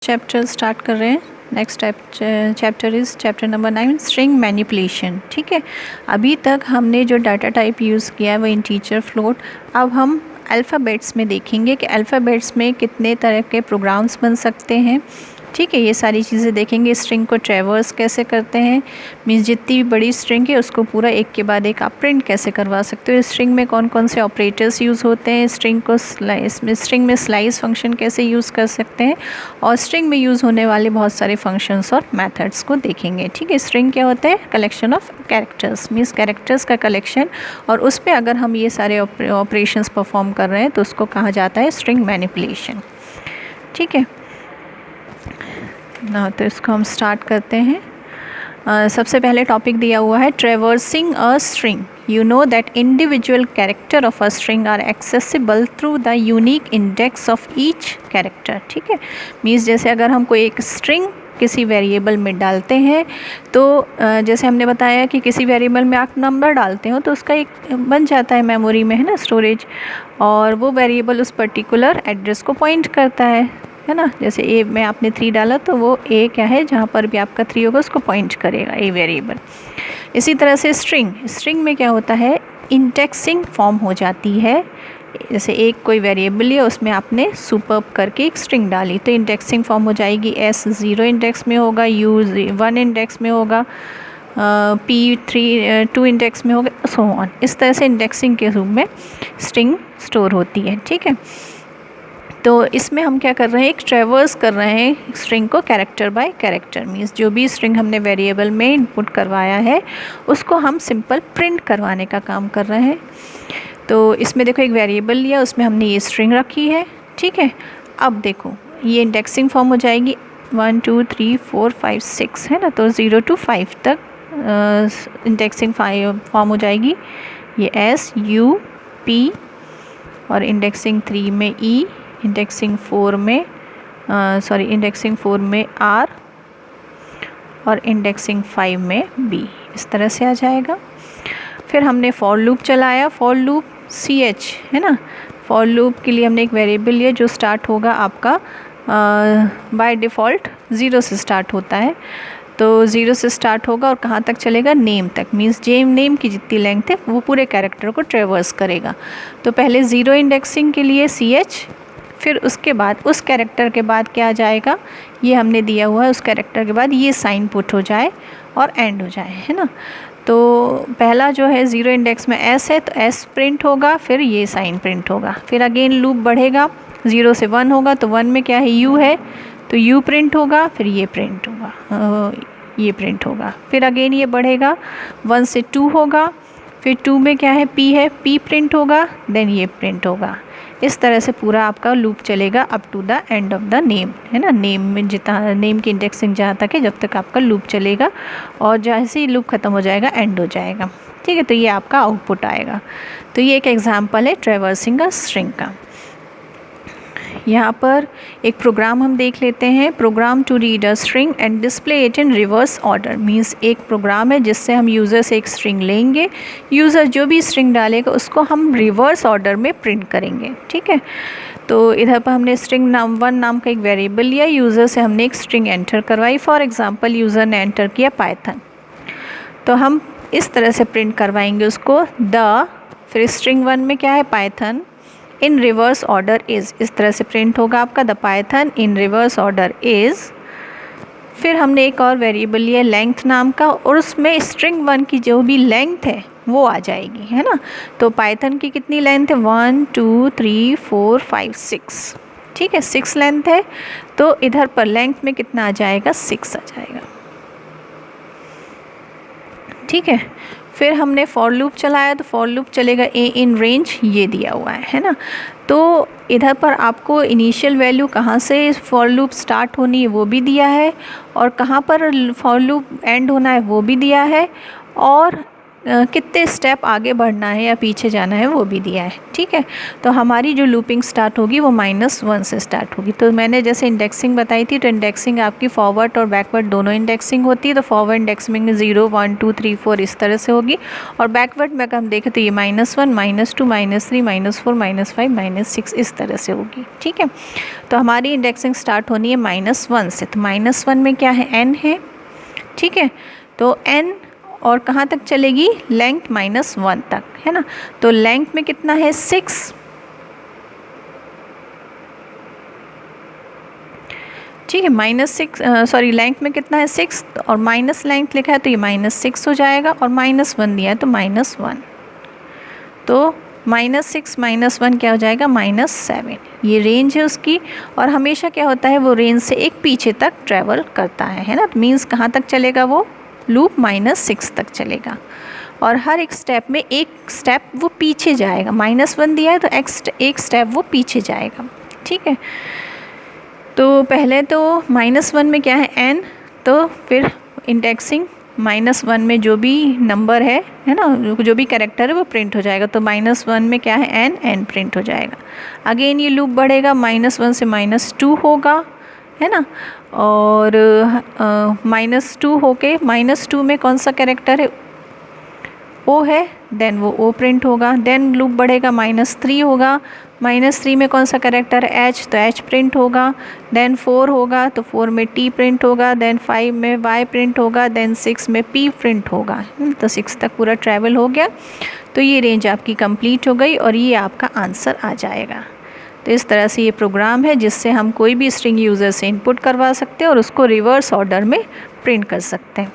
Chapter start कर रहे हैं। Next chapter is chapter number 9 string manipulation. ठीक है, अभी तक हमने जो डाटा टाइप यूज़ किया है वो इंटीजर, फ्लोट। अब हम अल्फ़ाबेट्स में देखेंगे कि अल्फ़ाबेट्स में कितने तरह के प्रोग्राम्स बन सकते हैं। ठीक है, ये सारी चीज़ें देखेंगे। स्ट्रिंग को ट्रैवर्स कैसे करते हैं, मीन्स जितनी भी बड़ी स्ट्रिंग है उसको पूरा एक के बाद एक आप प्रिंट कैसे करवा सकते हो। स्ट्रिंग में कौन कौन से ऑपरेटर्स यूज़ होते हैं, स्ट्रिंग में स्लाइस फंक्शन कैसे यूज़ कर सकते हैं, और स्ट्रिंग में यूज़ होने वाले बहुत सारे फंक्शंस और मेथड्स को देखेंगे। ठीक है, स्ट्रिंग क्या होता है, collection of characters, means characters का कलेक्शन, और उस पर अगर हम ये सारे ऑपरेशंस परफॉर्म कर रहे हैं तो उसको कहा जाता है स्ट्रिंग मैनिपुलेशन। ठीक है ना, तो इसको हम स्टार्ट करते हैं। सबसे पहले टॉपिक दिया हुआ है traversing a string. You know that individual character of a string are accessible through the unique index of each character। ठीक है, मीन्स जैसे अगर हम कोई एक स्ट्रिंग किसी वेरिएबल में डालते हैं तो जैसे हमने बताया कि किसी वेरिएबल में आप नंबर डालते हो तो उसका एक बन जाता है मेमोरी में, है ना, स्टोरेज, और वो वेरिएबल उस पर्टिकुलर एड्रेस को पॉइंट करता है ना। जैसे ए में आपने 3 डाला तो वो ए क्या है, जहाँ पर भी आपका 3 होगा उसको पॉइंट करेगा ए वेरिएबल। इसी तरह से स्ट्रिंग में क्या होता है, इंडेक्सिंग फॉर्म हो जाती है। जैसे एक कोई वेरिएबल लिया, उसमें आपने सुपर्ब करके एक स्ट्रिंग डाली तो इंडेक्सिंग फॉर्म हो जाएगी। एस 0 इंडेक्स में होगा, यू 1 इंडेक्स में होगा, पी 2 इंडेक्स में होगा, सो ऑन। इस तरह से इंडेक्सिंग के रूप में स्ट्रिंग स्टोर होती है। ठीक है, तो इसमें हम क्या कर रहे हैं, एक ट्रैवर्स कर रहे हैं स्ट्रिंग को कैरेक्टर बाय कैरेक्टर। मीन्स जो भी स्ट्रिंग हमने वेरिएबल में इनपुट करवाया है उसको हम सिंपल प्रिंट करवाने का काम कर रहे हैं। तो इसमें देखो एक वेरिएबल लिया, उसमें हमने ये स्ट्रिंग रखी है। ठीक है, अब देखो ये इंडेक्सिंग फॉर्म हो जाएगी 1 2 3 4 5 6, है ना, तो 0 to 5 तक इंडेक्सिंग फॉर्म हो जाएगी। ये एस यू पी, और इंडेक्सिंग 3 में ई, इंडेक्सिंग 4 में आर, और इंडेक्सिंग 5 में बी। इस तरह से आ जाएगा। फिर हमने फॉर लूप चलाया, फॉर लूप सी एच, है ना। फॉर लूप के लिए हमने एक वेरिएबल लिया जो स्टार्ट होगा आपका बाय डिफ़ॉल्ट 0 से स्टार्ट होता है, तो 0 से स्टार्ट होगा और कहाँ तक चलेगा, नेम तक। मीन्स नेम की जितनी लेंथ है वो पूरे कैरेक्टर को ट्रेवर्स करेगा। तो पहले 0 इंडेक्सिंग के लिए सी एच, फिर उसके बाद उस कैरेक्टर के बाद क्या आ जाएगा, ये हमने दिया हुआ है, उस कैरेक्टर के बाद ये साइन पुट हो जाए और एंड हो जाए, है ना। तो पहला जो है 0 इंडेक्स में एस है तो एस प्रिंट होगा, फिर ये साइन प्रिंट होगा। फिर अगेन लूप बढ़ेगा, 0 से 1 होगा तो 1 में क्या है, यू है, तो यू प्रिंट होगा, फिर ये प्रिंट होगा, ये प्रिंट होगा। फिर अगेन ये बढ़ेगा, 1 से 2 होगा, फिर 2 में क्या है, पी है, पी प्रिंट होगा, देन ये प्रिंट होगा। इस तरह से पूरा आपका लूप चलेगा up to the end of the name, है ना। नेम में जितना नेम की इंडेक्सिंग जहाँ तक है जब तक आपका लूप चलेगा, और जैसे ही लूप ख़त्म हो जाएगा एंड हो जाएगा। ठीक है, तो ये आपका आउटपुट आएगा। तो ये एक एग्जांपल है ट्रैवर्सिंग अ स्ट्रिंग का। यहाँ पर एक प्रोग्राम हम देख लेते हैं, program to read a string and display it in reverse order. Means एक प्रोग्राम है जिससे हम यूज़र से एक स्ट्रिंग लेंगे, यूज़र जो भी स्ट्रिंग डालेगा उसको हम रिवर्स ऑर्डर में प्रिंट करेंगे। ठीक है, तो इधर पर हमने स्ट्रिंग 1 नाम का एक वेरिएबल लिया, यूज़र से हमने एक स्ट्रिंग एंटर करवाई। फॉर एग्ज़ाम्पल यूज़र ने एंटर किया पाइथन, तो हम इस तरह से प्रिंट करवाएंगे उसको, फिर स्ट्रिंग 1 में क्या है, Python in reverse order is, इस तरह से प्रिंट होगा आपका, the Python in reverse order is. फिर हमने एक और वेरिएबल लिया लेंथ नाम का, और उसमें स्ट्रिंग 1 की जो भी लेंथ है वो आ जाएगी, है ना। तो पाइथन की कितनी लेंथ है, 1 2 3 4 5 6। ठीक है, 6 लेंथ है, तो इधर पर लेंथ में कितना आ जाएगा, 6 आ जाएगा। ठीक है, फिर हमने फॉर लूप चलाया तो फॉर लूप चलेगा ए इन रेंज, ये दिया हुआ है ना। तो इधर पर आपको इनिशियल वैल्यू कहाँ से फॉर लूप स्टार्ट होनी है वो भी दिया है, और कहाँ पर फॉर लूप एंड होना है वो भी दिया है, और कितने स्टेप आगे बढ़ना है या पीछे जाना है वो भी दिया है। ठीक है, तो हमारी जो लूपिंग स्टार्ट होगी वो -1 से स्टार्ट होगी। तो मैंने जैसे इंडेक्सिंग बताई थी, तो इंडेक्सिंग आपकी फॉरवर्ड और बैकवर्ड दोनों इंडेक्सिंग होती है। तो फॉरवर्ड इंडेक्सिंग में 0 1 2 3 4 इस तरह से होगी, और बैकवर्ड में अगर हम देखें तो ये -1 -2 -3 -4 -5 -6 इस तरह से होगी। ठीक है, तो हमारी इंडेक्सिंग स्टार्ट होनी है -1 से। तो -1 में क्या है, n है। ठीक है, तो n और कहाँ तक चलेगी, लेंथ -1 तक, है ना। तो लेंथ में कितना है, 6। ठीक है, -6 लेंथ में कितना है, 6, और माइनस लेंथ लिखा है तो ये -6 हो जाएगा, और -1 दिया है तो -1, तो -6 -1 क्या हो जाएगा, -7। ये रेंज है उसकी, और हमेशा क्या होता है, वो रेंज से एक पीछे तक ट्रैवल करता है ना। तो मीन्स कहाँ तक चलेगा वो लूप, -6 तक चलेगा, और हर एक स्टेप में एक स्टेप वो पीछे जाएगा। -1 दिया है तो एक स्टेप वो पीछे जाएगा। ठीक है, तो पहले तो -1 में क्या है, n, तो फिर इंडेक्सिंग -1 में जो भी नंबर है ना, जो भी कैरेक्टर है वो प्रिंट हो जाएगा। तो -1 में क्या है, n प्रिंट हो जाएगा। अगेन ये लूप बढ़ेगा, -1 से -2 होगा, है ना, और -2 होके -2 में कौन सा कैरेक्टर है, O है, देन वो O प्रिंट होगा। देन लूप बढ़ेगा, -3 होगा, -3 में कौन सा कैरेक्टर है, H, तो H प्रिंट होगा। देन 4 होगा तो 4 में T प्रिंट होगा। देन 5 में Y प्रिंट होगा। देन 6 में P प्रिंट होगा। तो 6 तक पूरा ट्रैवल हो गया। तो ये रेंज आपकी कंप्लीट हो गई, और ये आपका आंसर आ जाएगा। तो इस तरह से ये प्रोग्राम है जिससे हम कोई भी स्ट्रिंग यूज़र से इनपुट करवा सकते हैं और उसको रिवर्स ऑर्डर में प्रिंट कर सकते हैं।